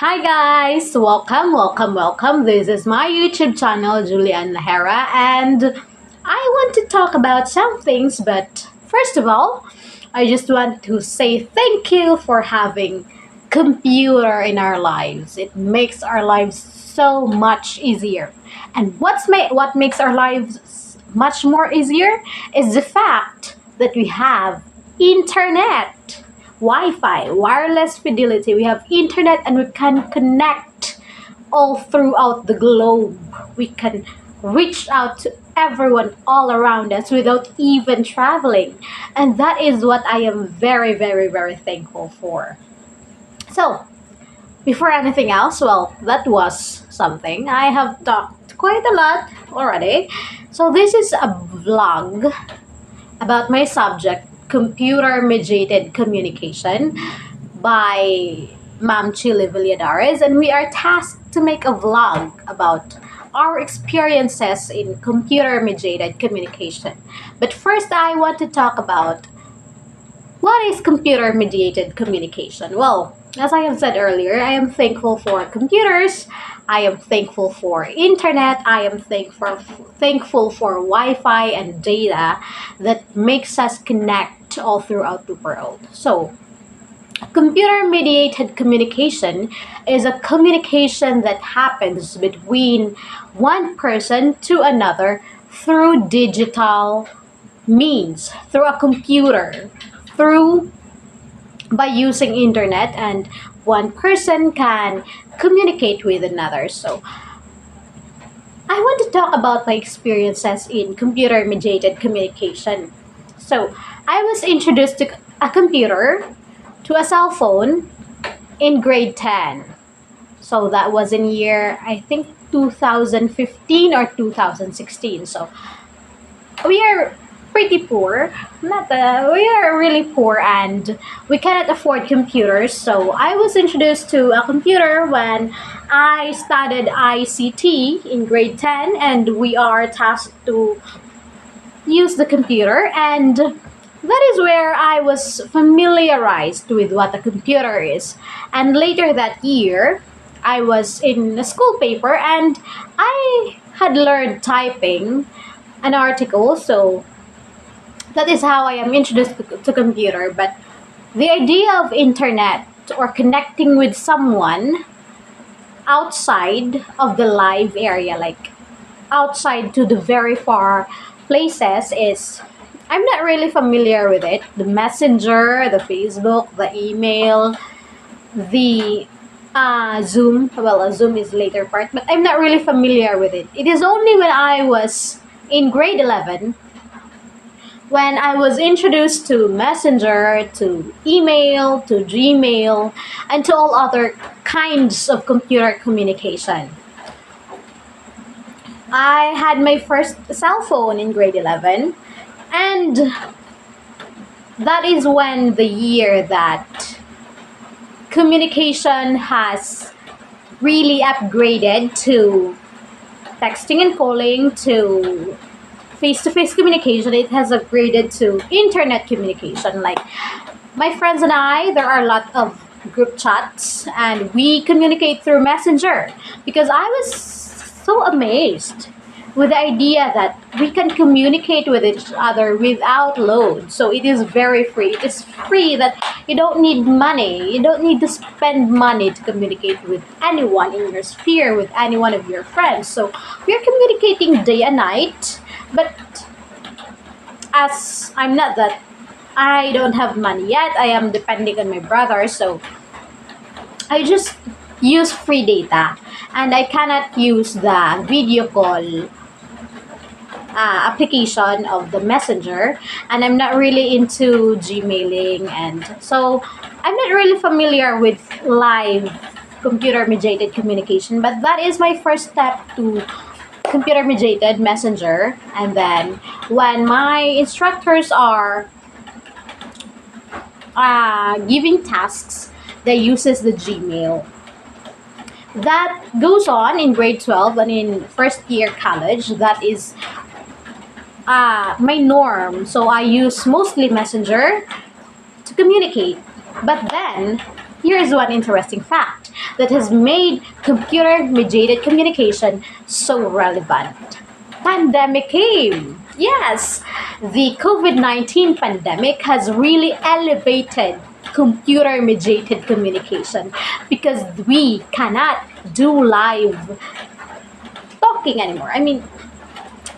Hi guys! Welcome. This is my YouTube channel, Julian Lahera, and I want to talk about some things, but first of all, I just want to say thank you for having computer in our lives. It makes our lives so much easier. And what makes our lives much more easier is the fact that we have internet. Wi-Fi, wireless fidelity. We have internet and we can connect all throughout the globe. We can reach out to everyone all around us without even traveling. And that is what I am very thankful for. So, before anything else, well, that was something. I have talked quite a lot already. So, this is a vlog about my subject, Computer Mediated Communication, by Ma'am Chile Villadares, and we are tasked to make a vlog about our experiences in computer mediated communication. But first, I want to talk about what is computer mediated communication. Well, as I have said earlier, I am thankful for computers. I am thankful for internet. I am thankful for Wi-Fi and data that makes us connect all throughout the world. So, computer mediated communication is a communication that happens between one person to another through digital means, through a computer, through by using internet, and one person can communicate with another. So I want to talk about my experiences in computer mediated communication. So I was introduced to a computer, to a cell phone, in grade 10. So that was in year, I think, 2015 or 2016. So we are pretty poor. We are really poor and we cannot afford computers. So I was introduced to a computer when I studied ICT in grade 10, and we are tasked to use the computer, and that is where I was familiarized with what a computer is. And later that year, I was in a school paper and I had learned typing an article. So that is how I am introduced to computer. But the idea of internet or connecting with someone outside of the live area, like outside to the very far places, is I'm not really familiar with it. The messenger, the Facebook, the email, the Zoom. Well, Zoom is later part, but I'm not really familiar with it. It is only when I was in grade 11 when I was introduced to Messenger, to email, to Gmail, and to all other kinds of computer communication. I had my first cell phone in grade 11, and that is when the year that communication has really upgraded to texting and calling, to face-to-face communication. It has upgraded to internet communication. Like my friends and I, there are a lot of group chats and we communicate through Messenger, because I was so amazed with the idea that we can communicate with each other without load. So it is very free. It is free, that you don't need money. You don't need to spend money to communicate with anyone in your sphere, with any one of your friends. So we are communicating day and night. But as I don't have money yet, I am depending on my brother. So I just use free data, and I cannot use the video call application of the messenger, and I'm not really into Gmailing, and so I'm not really familiar with live computer mediated communication. But that is my first step to computer mediated messenger. And then when my instructors are giving tasks, they uses the Gmail. That goes on in grade 12 and in first year college. That is my norm. So I use mostly Messenger to communicate. But then Here's one interesting fact that has made computer mediated communication so relevant. Pandemic came. Yes, the COVID-19 pandemic has really elevated computer mediated communication because we cannot do live talking anymore. I mean,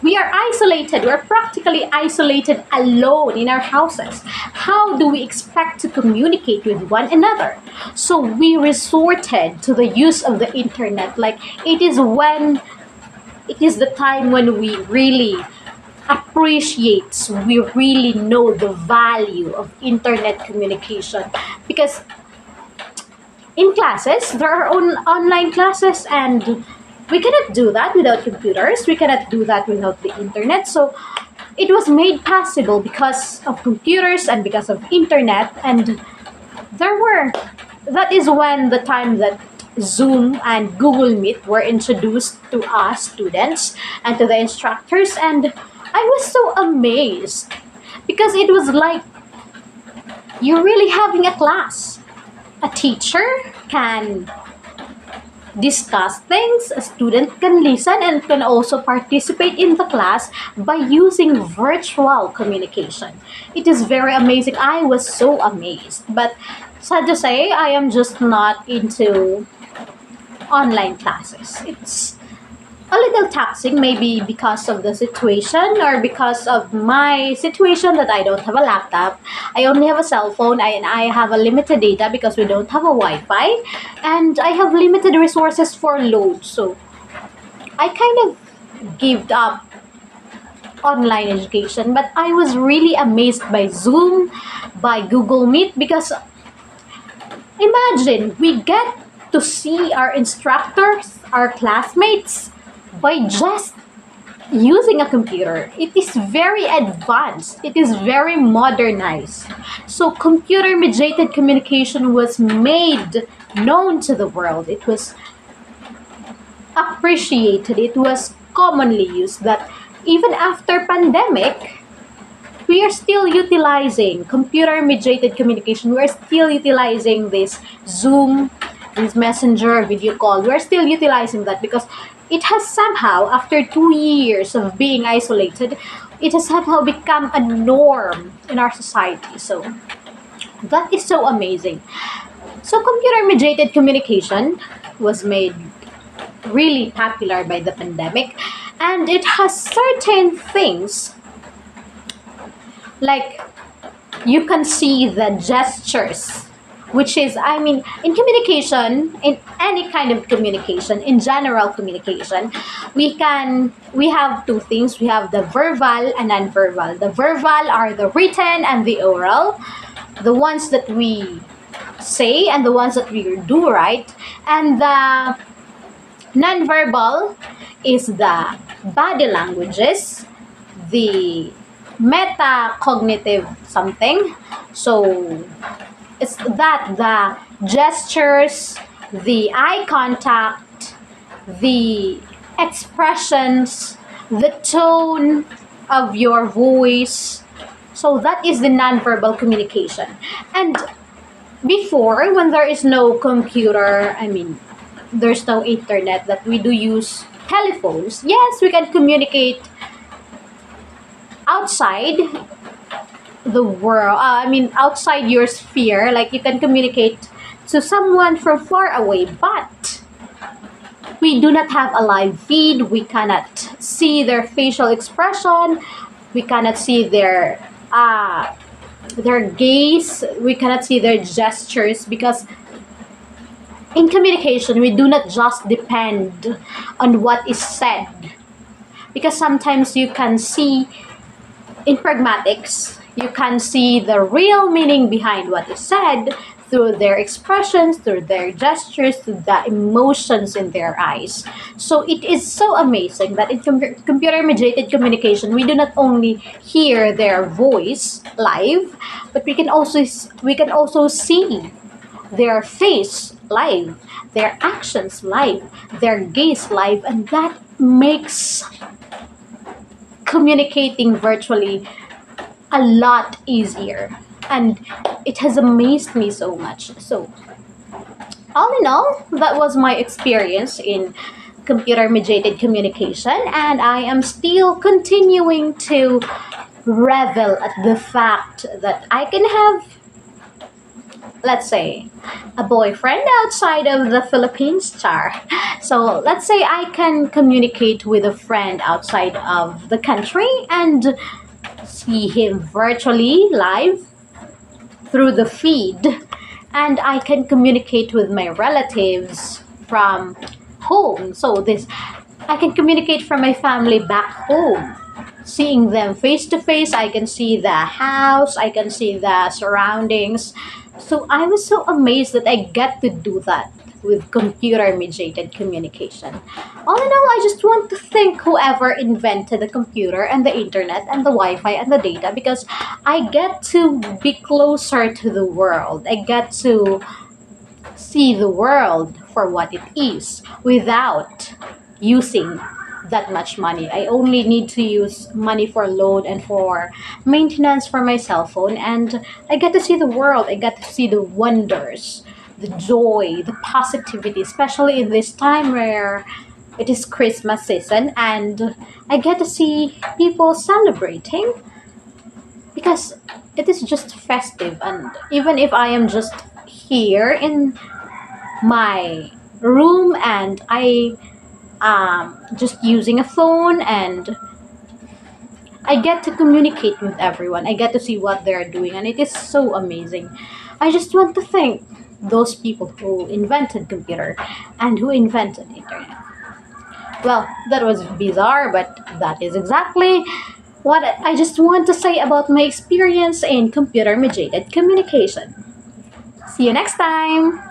we are isolated. We're practically isolated alone in our houses. How do we expect to communicate with one another? So we resorted to the use of the internet. Like it is the time when we really appreciate, we really know the value of internet communication, because in classes there are online classes, and we cannot do that without computers, we cannot do that without the internet. So it was made possible because of computers and because of internet. And there were that is when the time that Zoom and Google Meet were introduced to us students and to the instructors, and I was so amazed because it was like you're really having a class. A teacher can discuss things, a student can listen and can also participate in the class by using virtual communication. It is very amazing. I was so amazed. But sad to say, I am just not into online classes. It's a little taxing, maybe because of the situation or because of my situation that I don't have a laptop. I only have a cell phone, and I have a limited data because we don't have a Wi-Fi, and I have limited resources for load. So I kind of gave up online education. But I was really amazed by Zoom, by Google Meet, because imagine we get to see our instructors, our classmates, by just using a computer. It is very advanced. It is very modernized. So computer mediated communication was made known to the world. It was appreciated. It was commonly used, that even after pandemic, we are still utilizing computer mediated communication. We are still utilizing this Zoom, this messenger, video call. We are still utilizing that because it has somehow, after 2 years of being isolated, it has somehow become a norm in our society. So that is so amazing. So computer mediated communication was made really popular by the pandemic, and it has certain things like you can see the gestures, which is, I mean, in communication, in any kind of communication, in general communication, we have two things. We have the verbal and non-verbal. The verbal are the written and the oral, the ones that we say and the ones that we do, right? And the non-verbal is the body languages, the metacognitive something. So it's that the gestures, the eye contact, the expressions, the tone of your voice. So that is the nonverbal communication. And before, when there is no computer, I mean, there's no internet, that we do use telephones. Yes, we can communicate outside the world, outside your sphere, like you can communicate to someone from far away, but we do not have a live feed. We cannot see their facial expression, we cannot see their gaze, we cannot see their gestures, because in communication we do not just depend on what is said, because sometimes you can see in pragmatics, you can see the real meaning behind what is said through their expressions, through their gestures, through the emotions in their eyes. So it is so amazing that in computer mediated communication, we do not only hear their voice live, but we can also see their face live, their actions live, their gaze live, and that makes communicating virtually a lot easier, and it has amazed me so much. So All in all, that was my experience in computer mediated communication, and I am still continuing to revel at the fact that I can have, let's say, a boyfriend outside of the Philippines, char. So let's say I can communicate with a friend outside of the country and see him virtually live through the feed, and I can communicate with my relatives from home. So this, I can communicate from my family back home, seeing them face to face. I can see the house, I can see the surroundings. So I was so amazed that I get to do that with computer mediated communication. All in all, I just want to thank whoever invented the computer and the internet and the Wi-Fi and the data, because I get to be closer to the world. I get to see the world for what it is without using that much money. I only need to use money for load and for maintenance for my cell phone, and I get to see the world. I get to see the wonders, the joy, the positivity, especially in this time where it is Christmas season, and I get to see people celebrating because it is just festive. And even if I am just here in my room and I just using a phone, and I get to communicate with everyone. I get to see what they're doing, and it is so amazing. I just want to thank those people who invented computer and who invented internet. Well, that was bizarre, but that is exactly what I just want to say about my experience in computer mediated communication. See you next time.